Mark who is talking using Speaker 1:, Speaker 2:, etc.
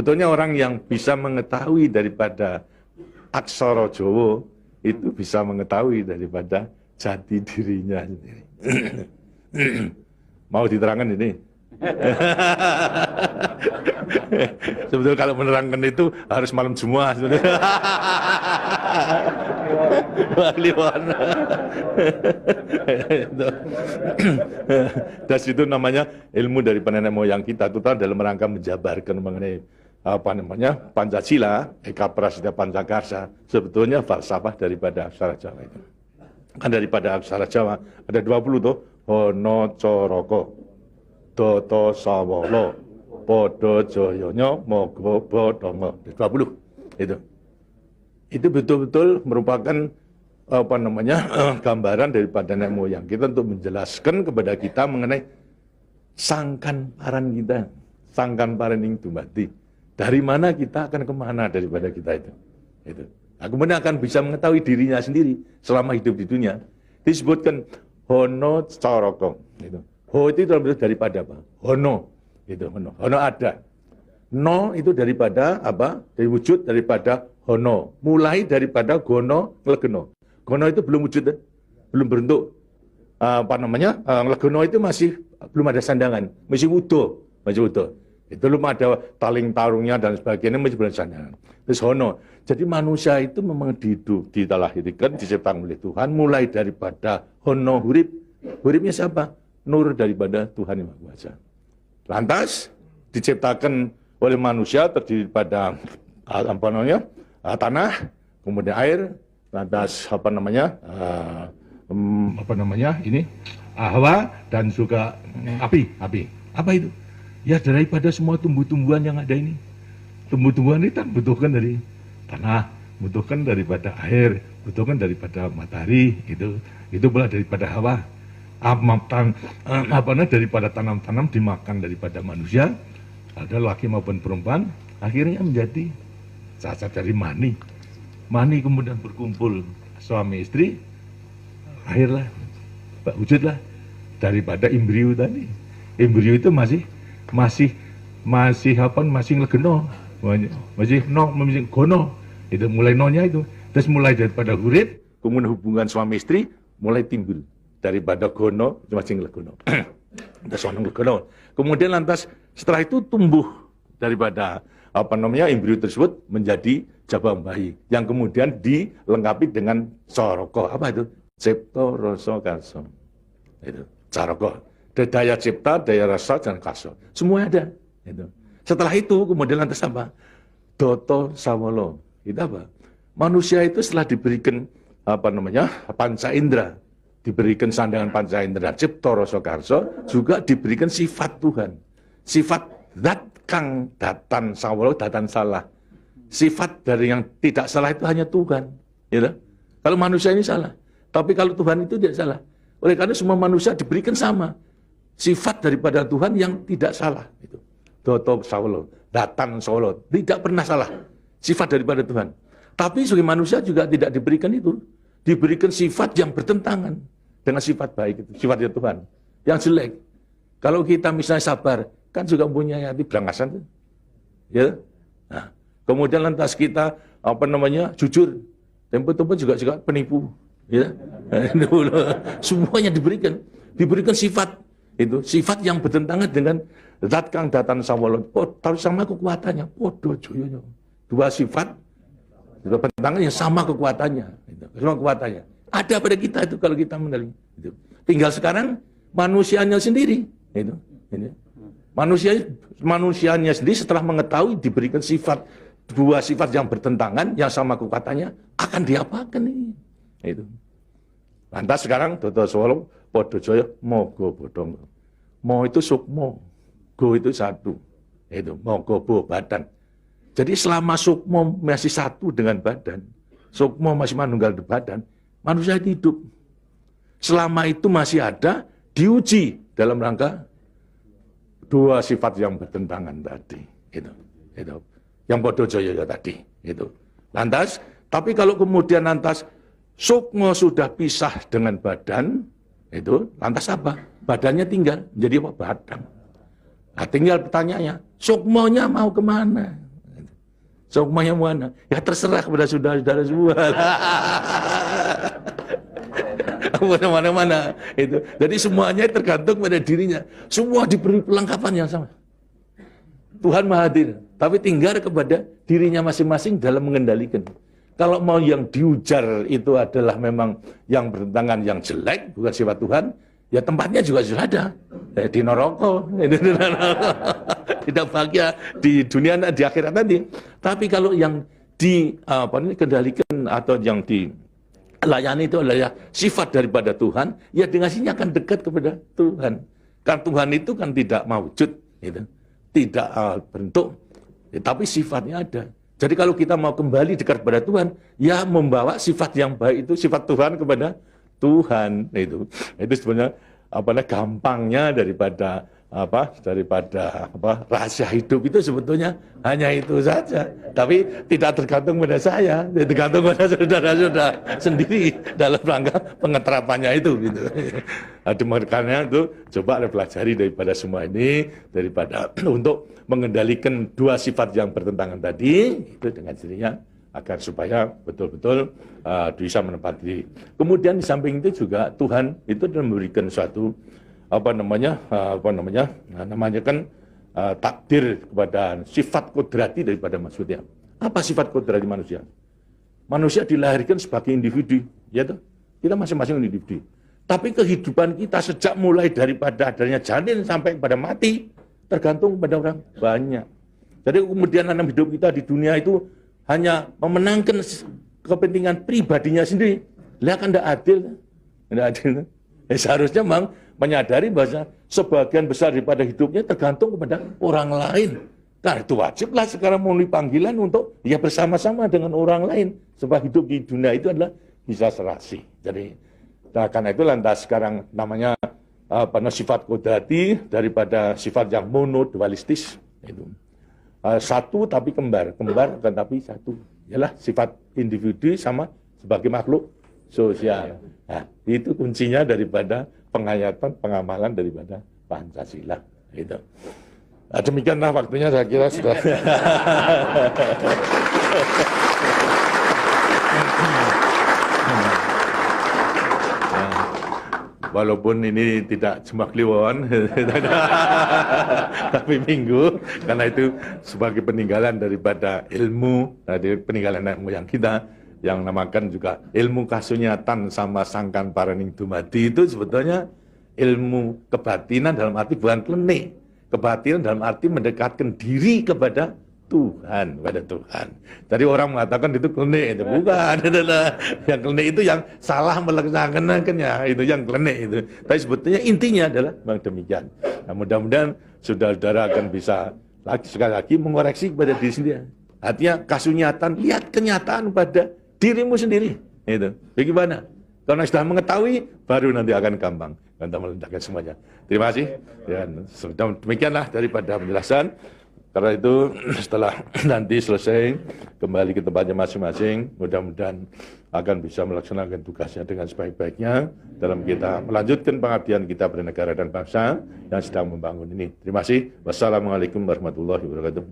Speaker 1: Sebetulnya orang yang bisa mengetahui daripada aksara Jawa itu bisa mengetahui daripada jati dirinya sendiri. Mau diterangkan ini? Sebetulnya kalau menerangkan itu harus malam Jumat sebenarnya. Kliwon. Dan itu namanya ilmu dari nenek moyang kita itu dalam rangka menjabarkan mengenai apa namanya Pancasila, Eka Prasetya Pancakarsa. Sebetulnya falsafah daripada aksara Jawa itu. Kan daripada aksara Jawa ada 20 tuh. Hono Coroko, Doto Sawolo, Podo Joyonya, Mogo Bodongo. 20 itu. Itu betul-betul merupakan apa namanya gambaran daripada nenek moyang kita untuk menjelaskan kepada kita mengenai sangkan paran kita, sangkan paran yang dumati. Dari mana kita akan kemana daripada kita itu. Nah, kemudian akan bisa mengetahui dirinya sendiri selama hidup di dunia. Disebutkan Hono Coroko. Ho itu daripada apa? Hono. Hono ada. No itu daripada apa? Dari wujud daripada hono. Mulai daripada gono, legeno. Gono itu belum wujud, belum berbentuk. Apa namanya? Legeno itu masih belum ada sandangan, masih utuh, Itu belum ada taling tarungnya dan sebagainya, masih belum ada sandangan. Terus hono. Jadi manusia itu memang dilahirkan, diciptakan oleh Tuhan, mulai daripada hono hurip. Huripnya siapa? Nur daripada Tuhan Yang Maha Kuasa. Lantas diciptakan oleh manusia terdiri pada apa namanya tanah, kemudian air, lantas apa namanya ini Hawa dan juga api. Apa itu? Ya daripada semua tumbuh-tumbuhan yang ada ini. Tumbuh-tumbuhan ini kan butuhkan dari tanah, butuhkan daripada air, butuhkan daripada matahari, itu pula daripada hawa. Daripada tanam-tanam dimakan daripada manusia, ada laki maupun perempuan, akhirnya menjadi cacat dari mani. Mani kemudian berkumpul suami istri, lahirlah, wujudlah daripada embrio tadi. Embrio itu masih legeno, masih gono. Itu mulai nonya itu. Terus mulai daripada hurip, kemudian hubungan suami istri mulai timbul daripada gono masih legono. Kemudian lantas setelah itu tumbuh daripada apa namanya embrio tersebut menjadi jabang bayi yang kemudian dilengkapi dengan coroko. Apa itu? Cipta rasa karsa. Itu coroko. Daya cipta, daya rasa dan karsa. Semua ada. Itu. Setelah itu kemudian lantas apa? Doto sawolo. Itu apa? Manusia itu setelah diberikan apa namanya panca indera, diberikan sandangan panca indera, cipta rasa karsa, juga diberikan sifat Tuhan. Sifat zat kang datan sawolo, datan salah. Sifat dari yang tidak salah itu hanya Tuhan. Gitu? Kalau manusia ini salah. Tapi kalau Tuhan itu tidak salah. Oleh karena semua manusia diberikan sama. Sifat daripada Tuhan yang tidak salah. Itu. Doto sawolo, datan sawolo. Tidak pernah salah. Sifat daripada Tuhan. Tapi sebagai manusia juga tidak diberikan itu. Diberikan sifat yang bertentangan dengan sifat baik itu. Sifatnya Tuhan. Yang jelek. Kalau kita misalnya sabar, kan juga punya hati berangasan. Ya. Nah, kemudian lantas kita apa namanya jujur. Tempo-tempo juga penipu. Ya. Semuanya diberikan sifat. Itu sifat yang bertentangan dengan zat kang datan sawolo. Tahu sama kekuatannya. Podo joyonya. Dua sifat bertentangan yang sama kekuatannya. Sama kekuatannya. Ada pada kita itu kalau kita mengenali. Tinggal sekarang manusianya sendiri. Manusianya sendiri setelah mengetahui diberikan sifat dua sifat yang bertentangan yang sama kekuatannya akan diapakan ini. Itu. Lantas sekarang Doto Sawolo Podo Joyo Mogo Bodongo. Mo itu sukmo, go itu satu. Itu mogo bo badan. Jadi selama sukmo masih satu dengan badan, sukmo masih manunggal di badan, manusia hidup. Selama itu masih ada, diuji dalam rangka dua sifat yang bertentangan tadi. Itu. Yang Podo Joyo tadi. Itu. Lantas, tapi kalau kemudian lantas sukmo sudah pisah dengan badan, itu lantas apa? Badannya tinggal jadi apa? Badan. Nah, tinggal pertanyaannya, sukmonya mau kemana? Sokmanya mana? Ya terserah kepada saudara-saudara semua. Mana-mana itu. Jadi semuanya tergantung pada dirinya. Semua diberi perlengkapan yang sama. Tuhan Maha Hadir, tapi tinggal kepada dirinya masing-masing dalam mengendalikan. Kalau mau yang diujar itu adalah memang yang bertentangan yang jelek, bukan sifat Tuhan, ya tempatnya juga sudah ada. Di neraka, tidak bahagia di dunia di akhirat nanti. Tapi kalau yang dikendalikan atau yang dilayani itu adalah sifat daripada Tuhan, ya dikasihnya akan dekat kepada Tuhan. Karena Tuhan itu kan tidak mewujud, gitu. Tidak bentuk, ya, tapi sifatnya ada. Jadi kalau kita mau kembali dekat kepada Tuhan, ya membawa sifat yang baik itu, sifat Tuhan kepada Tuhan. Itu sebenarnya gampangnya daripada rahasia hidup itu sebetulnya hanya itu saja. Tapi tidak tergantung pada saya, tergantung pada saudara-saudara sendiri dalam rangka pengeterapannya itu. Gitu. Makanya itu coba pelajari daripada semua ini, daripada untuk mengendalikan dua sifat yang bertentangan tadi itu dengan dirinya agar supaya betul-betul bisa menempati diri. Kemudian di samping itu juga Tuhan itu memberikan suatu takdir kepada sifat kodrati daripada manusia. Apa sifat kodrati manusia? Manusia dilahirkan sebagai individu, ya toh? Kita masing-masing individu. Tapi kehidupan kita sejak mulai daripada adanya janin sampai pada mati tergantung pada orang banyak. Jadi kemudian dalam hidup kita di dunia itu hanya memenangkan kepentingan pribadinya sendiri. Lihat kan tidak adil. Tidak adil. Seharusnya memang menyadari bahwa sebagian besar daripada hidupnya tergantung kepada orang lain. Nah itu wajiblah sekarang memenuhi panggilan untuk ya bersama-sama dengan orang lain. Sebab hidup di dunia itu adalah bisa serasi. Jadi karena itu lantas sekarang namanya sifat kodrati daripada sifat yang monodualistis itu. Satu tapi kembar tetapi satu. Ialah sifat individu sama sebagai makhluk sosial. Nah, itu kuncinya daripada penghayatan, pengamalan daripada Pancasila. Itu. Nah, demikianlah waktunya saya kira sudah. Walaupun ini tidak cuma kliwon, tapi minggu, karena itu sebagai peninggalan daripada ilmu, dari peninggalan nenek moyang kita, yang namakan juga ilmu kasunyatan sama sangkan paraning dumadi itu sebetulnya ilmu kebatinan dalam arti bukan klenik. Kebatinan dalam arti mendekatkan diri kepada Tuhan, pada Tuhan. Jadi orang mengatakan itu klenik, itu bukan. Yang klenik itu yang salah melaksanakannya, itu yang klenik itu. Tapi sebetulnya intinya adalah memang demikian. Nah, mudah-mudahan saudara-saudara akan bisa sekali lagi mengoreksi kepada diri sendiri. Artinya kasunyatan, lihat kenyataan pada dirimu sendiri. Itu. Bagaimana? Karena sudah mengetahui, baru nanti akan gampang. Kita meletakkan semuanya. Terima kasih. Dan demikianlah daripada penjelasan. Karena itu setelah nanti selesai kembali ke tempatnya masing-masing, mudah-mudahan akan bisa melaksanakan tugasnya dengan sebaik-baiknya dalam kita melanjutkan pengabdian kita pada negara dan bangsa yang sedang membangun ini. Terima kasih. Wassalamualaikum warahmatullahi wabarakatuh.